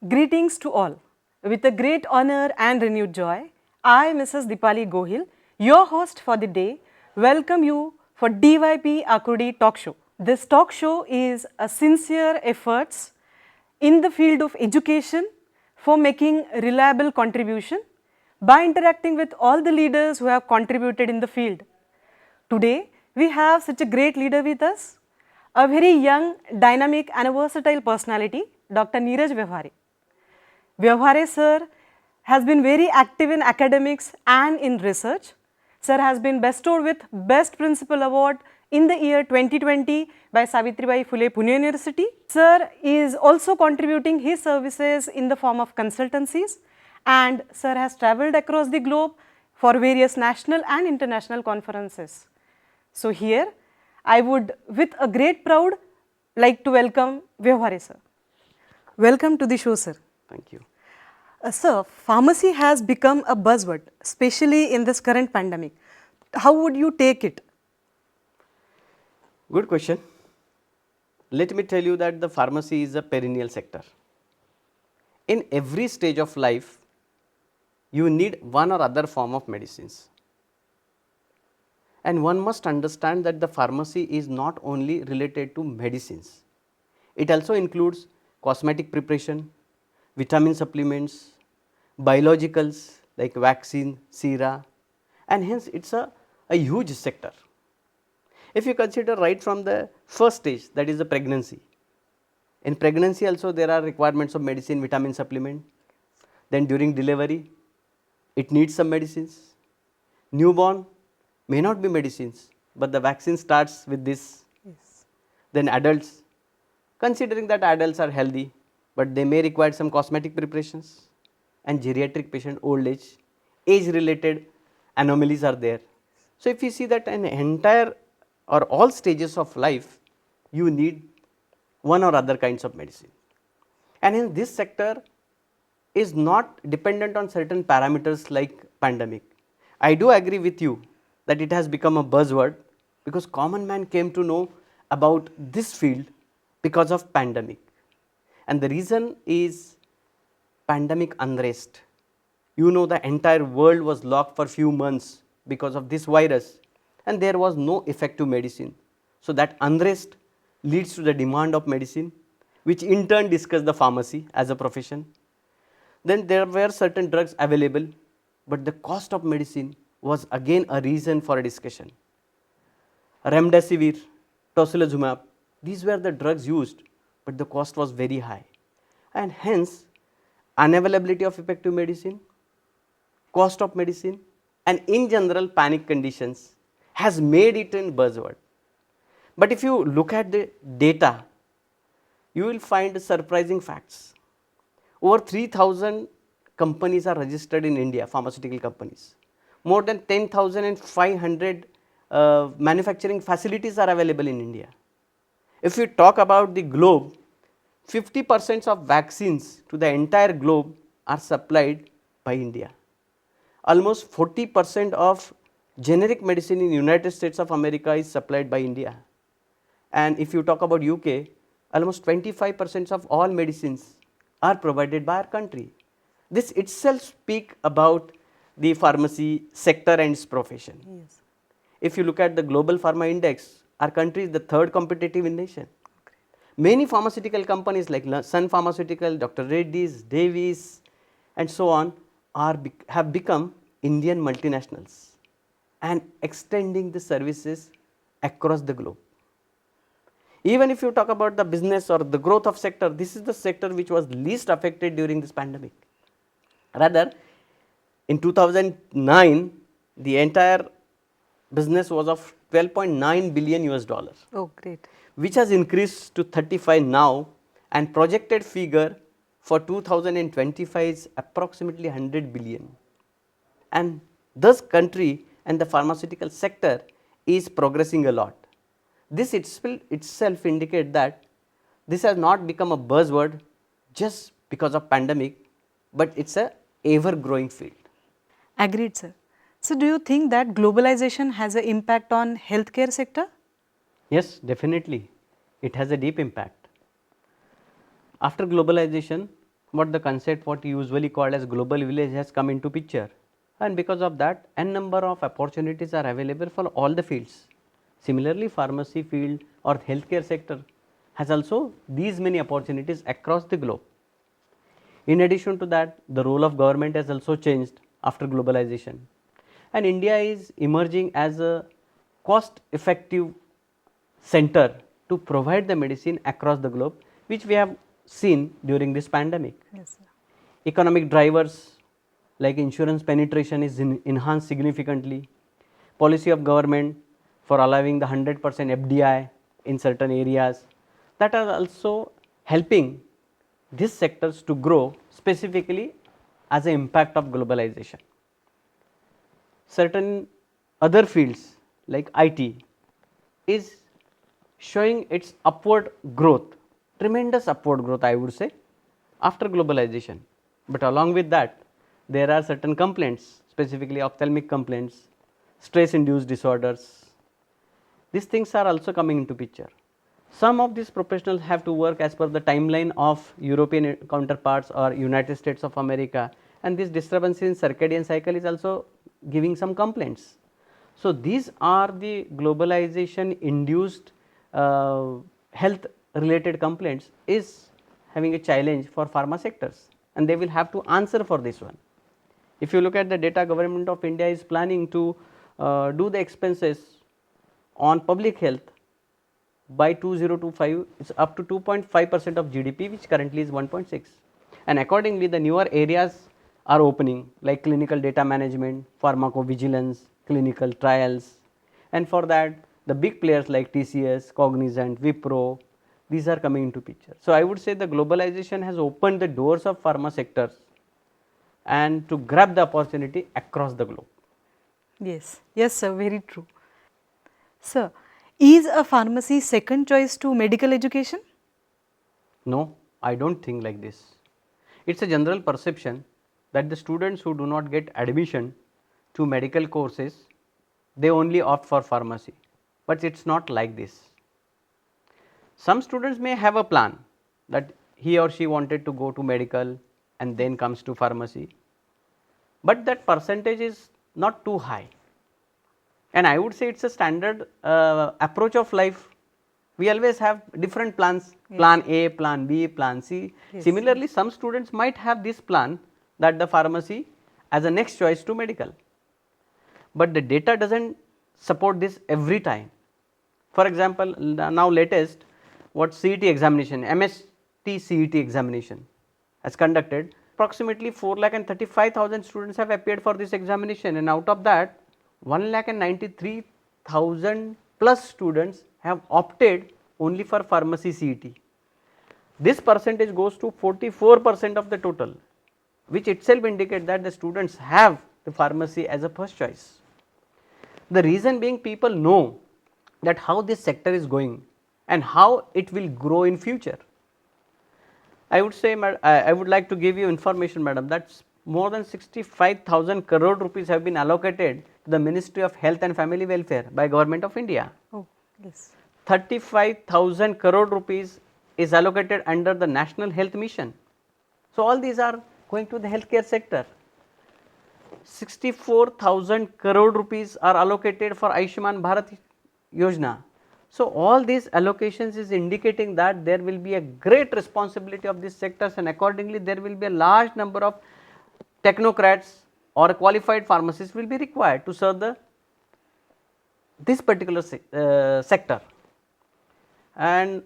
Greetings to all. With a great honor and renewed joy, I, Mrs. Dipali Gohil, your host for the day, welcome you for DYP Akudi Talk Show. This talk show is a sincere efforts in the field of education for making reliable contribution by interacting with all the leaders who have contributed in the field. Today, we have such a great leader with us, a very young, dynamic and a versatile personality, Dr. Neeraj Vyavhare. Vyavhare sir has been very active in academics and in research. Sir has been bestowed with Best Principal Award in the year 2020 by Savitribai Phule Pune University. Sir is also contributing his services in the form of consultancies, and sir has travelled across the globe for various national and international conferences. So here, I would with a great proud like to welcome Vyavhare sir. Welcome to the show, sir. Thank you. Sir, pharmacy has become a buzzword, especially in this current pandemic. How would you take it? Good question. Let me tell you that the pharmacy is a perennial sector. In every stage of life, you need one or other form of medicines. And one must understand that the pharmacy is not only related to medicines. It also includes cosmetic preparation, vitamin supplements, biologicals like vaccine, sera, and hence it is a huge sector. If you consider right from the first stage, that is the pregnancy. In pregnancy also there are requirements of medicine, vitamin supplement. Then during delivery, it needs some medicines. Newborn may not be medicines, but the vaccine starts with this. Yes. Then adults, considering that adults are healthy, but they may require some cosmetic preparations, and geriatric patient, old age related anomalies are there. So if you see that an entire or all stages of life, you need one or other kinds of medicine. And in this sector is not dependent on certain parameters like pandemic. I do agree with you that it has become a buzzword because common man came to know about this field because of pandemic. And the reason is pandemic unrest. You know, the entire world was locked for few months because of this virus, and there was no effective medicine. So that unrest leads to the demand of medicine, which in turn discuss the pharmacy as a profession. Then there were certain drugs available, but the cost of medicine was again a reason for a discussion. Remdesivir, tocilizumab, these were the drugs used, but the cost was very high, and hence unavailability of effective medicine, cost of medicine, and in general panic conditions has made it a buzzword. But if you look at the data, you will find surprising facts. Over 3,000 companies are registered in India, pharmaceutical companies. More than 10,500 manufacturing facilities are available in India. If we talk about the globe, 50% of vaccines to the entire globe are supplied by India. Almost 40% of generic medicine in United States of America is supplied by India. And if you talk about UK, almost 25% of all medicines are provided by our country. This itself speaks about the pharmacy sector and its profession. Yes. If you look at the global pharma index, our country is the third competitive in nation. Many pharmaceutical companies like Sun Pharmaceutical, Dr. Reddy's, Davies, and so on have become Indian multinationals and extending the services across the globe. Even if you talk about the business or the growth of sector, this is the sector which was least affected during this pandemic. Rather, in 2009, the entire business was of 12.9 billion US dollars. Oh, great. Which has increased to 35 now, and projected figure for 2025 is approximately 100 billion. And thus country and the pharmaceutical sector is progressing a lot. This itself indicates that this has not become a buzzword just because of pandemic, but it's a ever growing field. Agreed, sir. So, do you think that globalization has an impact on healthcare sector? Yes, definitely. It has a deep impact. After globalization, what the concept what usually called as global village has come into picture, and because of that n number of opportunities are available for all the fields. Similarly, pharmacy field or healthcare sector has also these many opportunities across the globe. In addition to that, the role of government has also changed after globalization, and India is emerging as a cost effective center to provide the medicine across the globe, which we have seen during this pandemic. Yes, sir. Economic drivers like insurance penetration is enhanced significantly. Policy of government for allowing the 100% FDI in certain areas, that are also helping these sectors to grow specifically as an impact of globalization. Certain other fields like IT is showing its upward growth, tremendous upward growth I would say, after globalization. But along with that, there are certain complaints, specifically ophthalmic complaints, stress induced disorders. These things are also coming into picture. Some of these professionals have to work as per the timeline of European counterparts or United States of America, and this disturbance in circadian cycle is also giving some complaints. So, these are the globalization induced health related complaints is having a challenge for pharma sectors, and they will have to answer for this one. If you look at the data, Government of India is planning to do the expenses on public health by 2025, it's up to 2.5% of GDP, which currently is 1.6, and accordingly the newer areas are opening like clinical data management, pharmacovigilance, clinical trials, and for that the big players like TCS, Cognizant, Wipro, these are coming into picture. So, I would say the globalization has opened the doors of pharma sectors and to grab the opportunity across the globe. Yes, yes, sir, very true. Sir, is a pharmacy second choice to medical education? No, I don't think like this. It's a general perception that the students who do not get admission to medical courses, they only opt for pharmacy, but it's not like this. Some students may have a plan that he or she wanted to go to medical and then comes to pharmacy, but that percentage is not too high, and I would say it's a standard approach of life. We always have different plans, Yes. plan A, plan B, plan C. Yes. Similarly, some students might have this plan that the pharmacy as a next choice to medical, but the data does not support this every time. For example, now latest what CET examination, MST CET examination has conducted, approximately 4,35,000 students have appeared for this examination, and out of that 1,93,000 plus students have opted only for pharmacy CET. This percentage goes to 44% of the total, which itself indicates that the students have the pharmacy as a first choice. The reason being, people know that how this sector is going and how it will grow in future. I would say, I would like to give you information, madam, that more than 65,000 crore rupees have been allocated to the Ministry of Health and Family Welfare by Government of India. Oh, yes. 35,000 crore rupees is allocated under the National Health Mission. So, all these are going to the healthcare sector. 64,000 crore rupees are allocated for Ayushman Bharat Yojana. So, all these allocations is indicating that there will be a great responsibility of these sectors, and accordingly there will be a large number of technocrats or qualified pharmacists will be required to serve this particular sector. And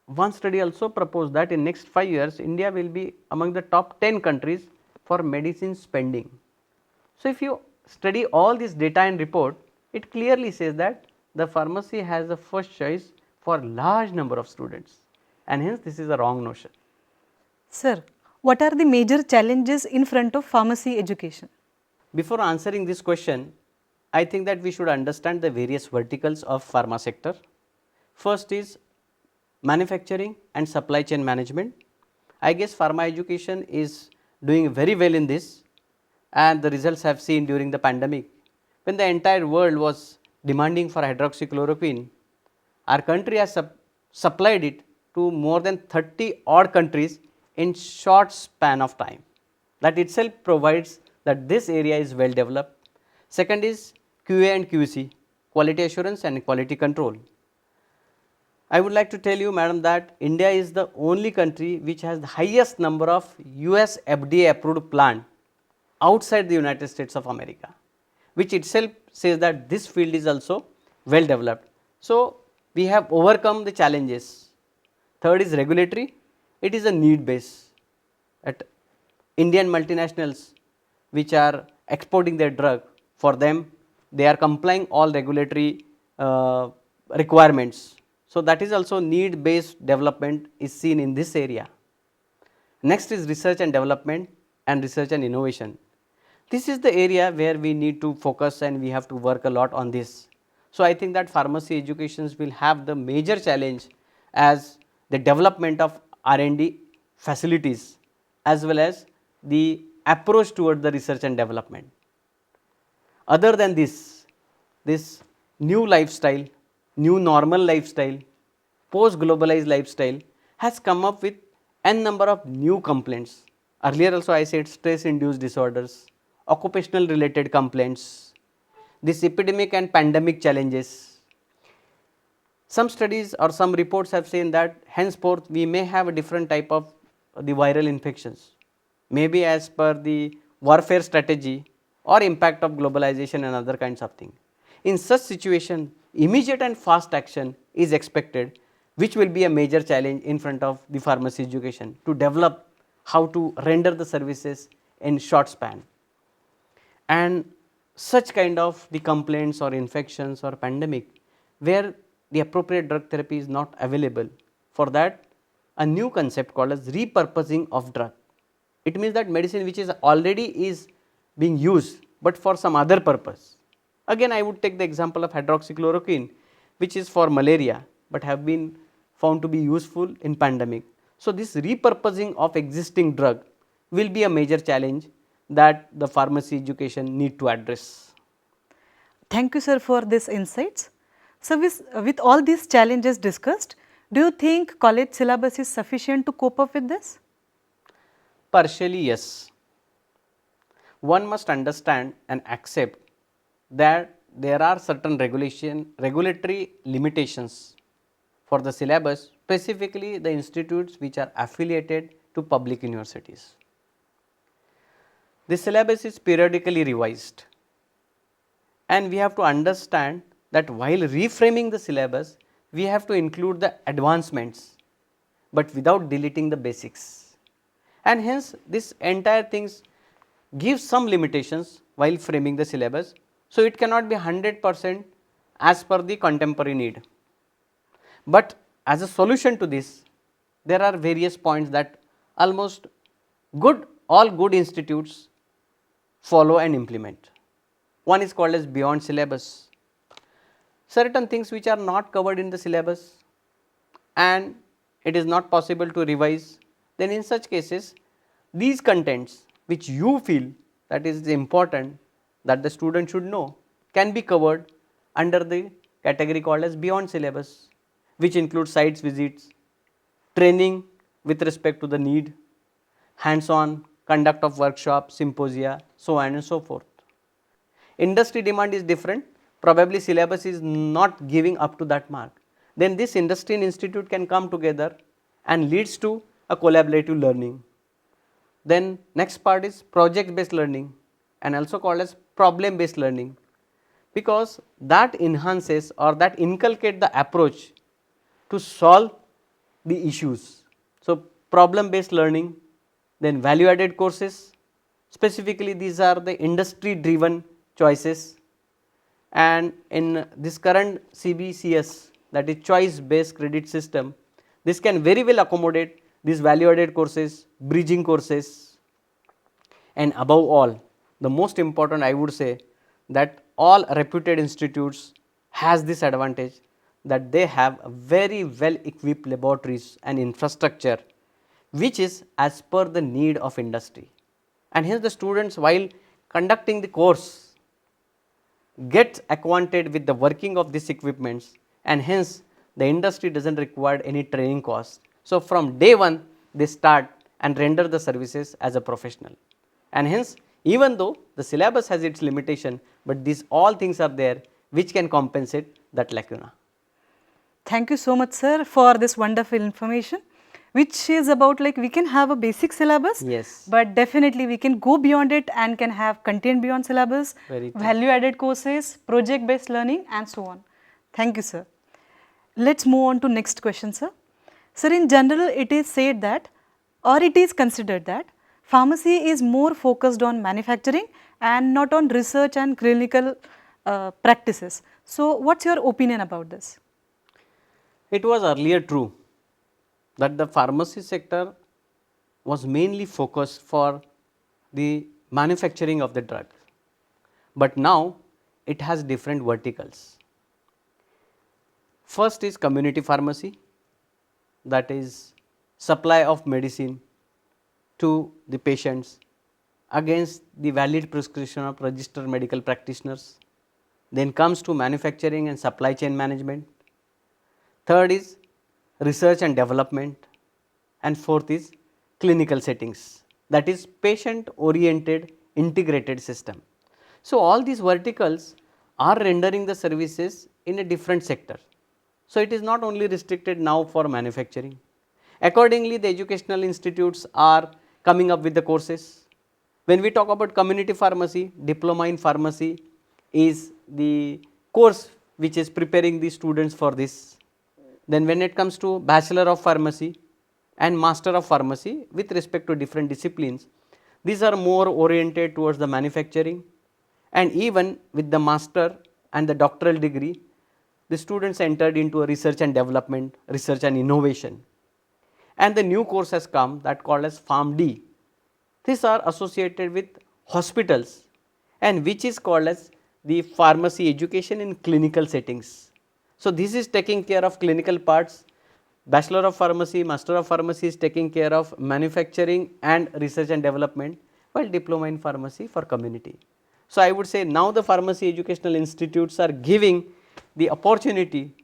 one study also proposed that in next 5 years India will be among the top 10 countries for medicine spending. So, if you study all this data and report, it clearly says that the pharmacy has the first choice for large number of students, and hence this is a wrong notion. Sir, what are the major challenges in front of pharmacy education? Before answering this question, I think that we should understand the various verticals of pharma sector. First is manufacturing and supply chain management. I guess pharma education is doing very well in this, and the results have seen during the pandemic when the entire world was demanding for hydroxychloroquine. Our country has supplied it to more than 30 odd countries in short span of time. That itself provides that this area is well developed. Second is QA and QC, quality assurance and quality control. I would like to tell you, madam, that India is the only country which has the highest number of US FDA approved plant outside the United States of America, which itself says that this field is also well developed. So, we have overcome the challenges. Third is regulatory. It is a need base. At Indian multinationals which are exporting their drug, for them they are complying all regulatory requirements. So, that is also need based development is seen in this area. Next is research and development and research and innovation. This is the area where we need to focus and we have to work a lot on this. So, I think that pharmacy educations will have the major challenge as the development of R&D facilities as well as the approach toward the research and development. Other than this new lifestyle, new normal lifestyle, post globalized lifestyle has come up with n number of new complaints. Earlier also I said stress induced disorders, occupational related complaints, this epidemic and pandemic challenges. Some studies or some reports have seen that henceforth we may have a different type of the viral infections, maybe as per the warfare strategy or impact of globalization and other kinds of things. In such situation, immediate and fast action is expected, which will be a major challenge in front of the pharmacy education to develop how to render the services in short span. And such kind of the complaints or infections or pandemic where the appropriate drug therapy is not available, for that a new concept called as repurposing of drug. It means that medicine which is already is being used, but for some other purpose. Again, I would take the example of hydroxychloroquine, which is for malaria, but have been found to be useful in pandemic. So, this repurposing of existing drug will be a major challenge that the pharmacy education need to address. Thank you, sir, for these insights. So, with all these challenges discussed, do you think college syllabus is sufficient to cope up with this? Partially, yes. One must understand and accept that there are certain regulatory limitations for the syllabus, specifically the institutes which are affiliated to public universities. The syllabus is periodically revised, and we have to understand that while reframing the syllabus, we have to include the advancements, but without deleting the basics. And hence, this entire things gives some limitations while framing the syllabus. So, it cannot be 100% as per the contemporary need. But as a solution to this, there are various points that almost all good institutes follow and implement. One is called as beyond syllabus. Certain things which are not covered in the syllabus and it is not possible to revise, then in such cases, these contents which you feel that is important that the student should know can be covered under the category called as beyond syllabus, which includes sites visits, training with respect to the need, hands-on conduct of workshop, symposia, so on and so forth. Industry demand is different, probably syllabus is not giving up to that mark. Then this industry and institute can come together and leads to a collaborative learning. Then next part is project based learning and also called as problem based learning, because that enhances or that inculcate the approach to solve the issues. So, problem based learning, then value added courses, specifically these are the industry driven choices, and in this current CBCS, that is choice based credit system, this can very well accommodate these value added courses, bridging courses, and above all the most important I would say that all reputed institutes has this advantage that they have very well equipped laboratories and infrastructure which is as per the need of industry, and hence the students while conducting the course get acquainted with the working of these equipments, and hence the industry does not require any training cost. So, from day one they start and render the services as a professional. And hence, even though the syllabus has its limitation, but these all things are there which can compensate that lacuna. Thank you so much, sir, for this wonderful information, which is about like we can have a basic syllabus, Yes. but definitely we can go beyond it and can have content beyond syllabus, Very true. value added courses, project based learning and so on. Thank you, sir. Let's move on to next question, sir. Sir, in general, it is said that or it is considered that pharmacy is more focused on manufacturing and not on research and clinical practices. So, what's your opinion about this? It was earlier true that the pharmacy sector was mainly focused for the manufacturing of the drug, but now it has different verticals. First is community pharmacy, that is supply of medicine to the patients against the valid prescription of registered medical practitioners. Then comes to manufacturing and supply chain management. Third is research and development, and fourth is clinical settings, that is patient oriented integrated system. So, all these verticals are rendering the services in a different sector. So, it is not only restricted now for manufacturing. Accordingly, the educational institutes are coming up with the courses. When we talk about community pharmacy, diploma in pharmacy is the course which is preparing the students for this. Then when it comes to Bachelor of Pharmacy and Master of Pharmacy with respect to different disciplines, these are more oriented towards the manufacturing, and even with the master and the doctoral degree, the students entered into a research and development, research and innovation. And the new course has come that called as PharmD. These are associated with hospitals and which is called as the pharmacy education in clinical settings. So, this is taking care of clinical parts. Bachelor of Pharmacy, Master of Pharmacy is taking care of manufacturing and research and development, while Diploma in Pharmacy for community. So, I would say now the pharmacy educational institutes are giving the opportunity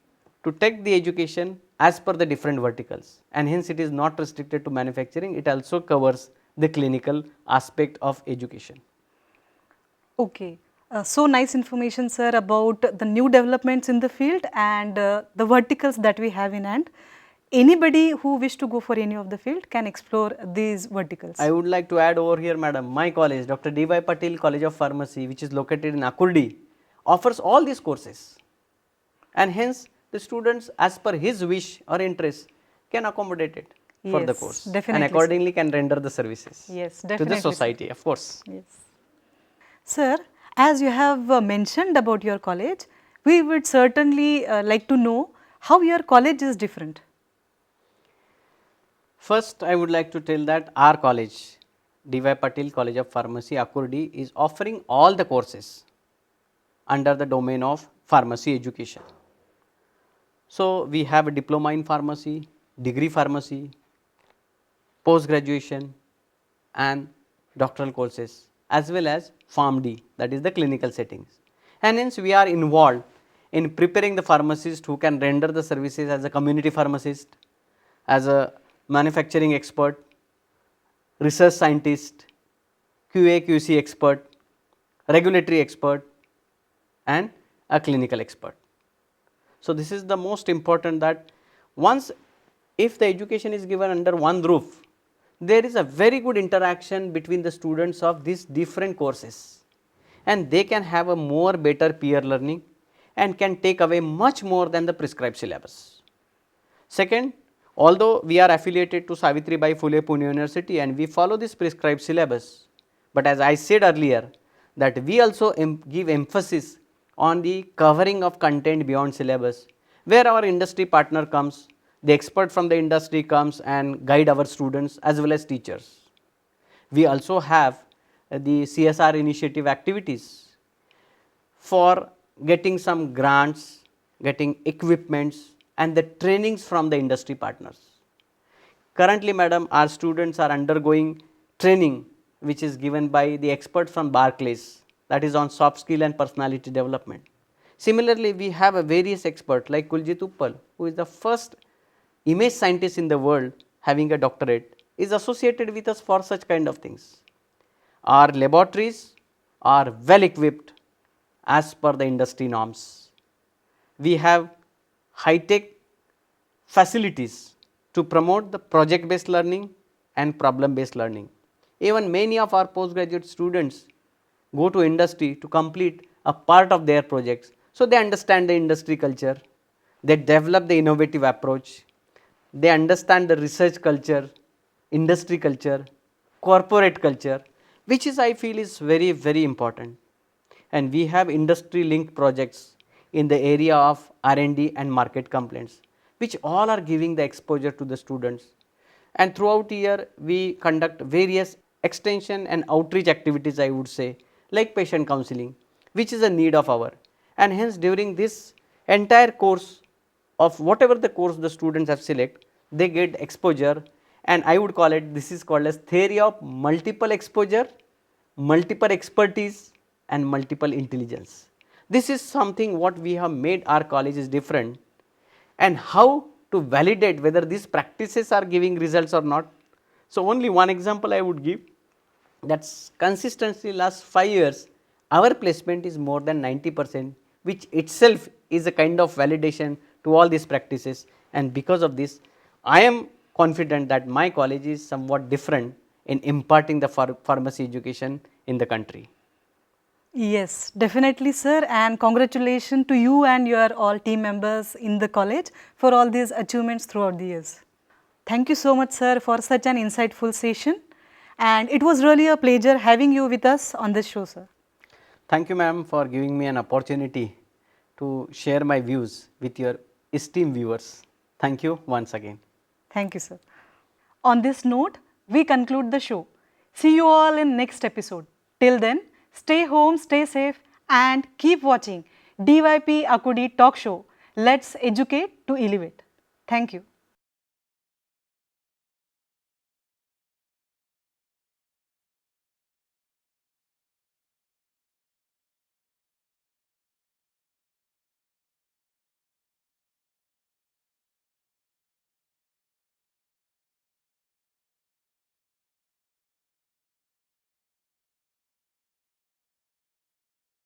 to take the education as per the different verticals, and hence it is not restricted to manufacturing, it also covers the clinical aspect of education. Okay. So nice information, sir, about the new developments in the field and the verticals that we have in hand. Anybody who wish to go for any of the field can explore these verticals. I would like to add over here, madam, my college, Dr. D.Y. Patil College of Pharmacy, which is located in Akurdi, offers all these courses, and hence the students as per his wish or interest can accommodate it for the Yes, course, definitely, and accordingly can render the services Yes, to definitely. the society, of course. Yes. Sir, as you have mentioned about your college, we would certainly like to know how your college is different. First, I would like to tell that our college, D.Y. Patil College of Pharmacy, Akurdi, is offering all the courses under the domain of pharmacy education. So, we have a diploma in pharmacy, degree pharmacy, post graduation and doctoral courses, as well as PharmD, that is the clinical settings. And hence we are involved in preparing the pharmacist who can render the services as a community pharmacist, as a manufacturing expert, research scientist, QA QC expert, regulatory expert and a clinical expert. So, this is the most important, that once if the education is given under one roof, there is a very good interaction between the students of these different courses, and they can have a more better peer learning and can take away much more than the prescribed syllabus. Second, although we are affiliated to Savitribai Phule Pune University and we follow this prescribed syllabus, but as I said earlier that we also give emphasis on the covering of content beyond syllabus, where our industry partner comes, the expert from the industry comes and guide our students as well as teachers. We also have the CSR initiative activities for getting some grants, getting equipments and the trainings from the industry partners. Currently, madam, our students are undergoing training which is given by the expert from Barclays, that is on soft skill and personality development. Similarly, we have a various expert like Kuljit Uppal, who is the first image scientist in the world having a doctorate, is associated with us for such kind of things. Our laboratories are well equipped as per the industry norms. We have high tech facilities to promote the project based learning and problem based learning. Even many of our postgraduate students go to industry to complete a part of their projects. So, they understand the industry culture, they develop the innovative approach, they understand the research culture, industry culture, corporate culture, which is I feel is very, very important. And we have industry linked projects in the area of R&D and market complaints, which all are giving the exposure to the students. And throughout year we conduct various extension and outreach activities, I would say, like patient counseling, which is a need of our. And hence during this entire course of whatever the course the students have select, they get exposure, and I would call it, this is called as theory of multiple exposure, multiple expertise and multiple intelligence. This is something what we have made our colleges different, and how to validate whether these practices are giving results or not. So, only one example I would give, that's consistently last 5 years our placement is more than 90%, which itself is a kind of validation to all these practices, and because of this I am confident that my college is somewhat different in imparting the pharmacy education in the country. Yes, definitely, sir. And congratulations to you and your all team members in the college for all these achievements throughout the years. Thank you so much, sir, for such an insightful session. And it was really a pleasure having you with us on this show, sir. Thank you, ma'am, for giving me an opportunity to share my views with your esteemed viewers. Thank you once again. Thank you, sir. On this note, we conclude the show. See you all in next episode. Till then, stay home, stay safe, and keep watching DYP Akudi Talk Show. Let's educate to elevate. Thank you.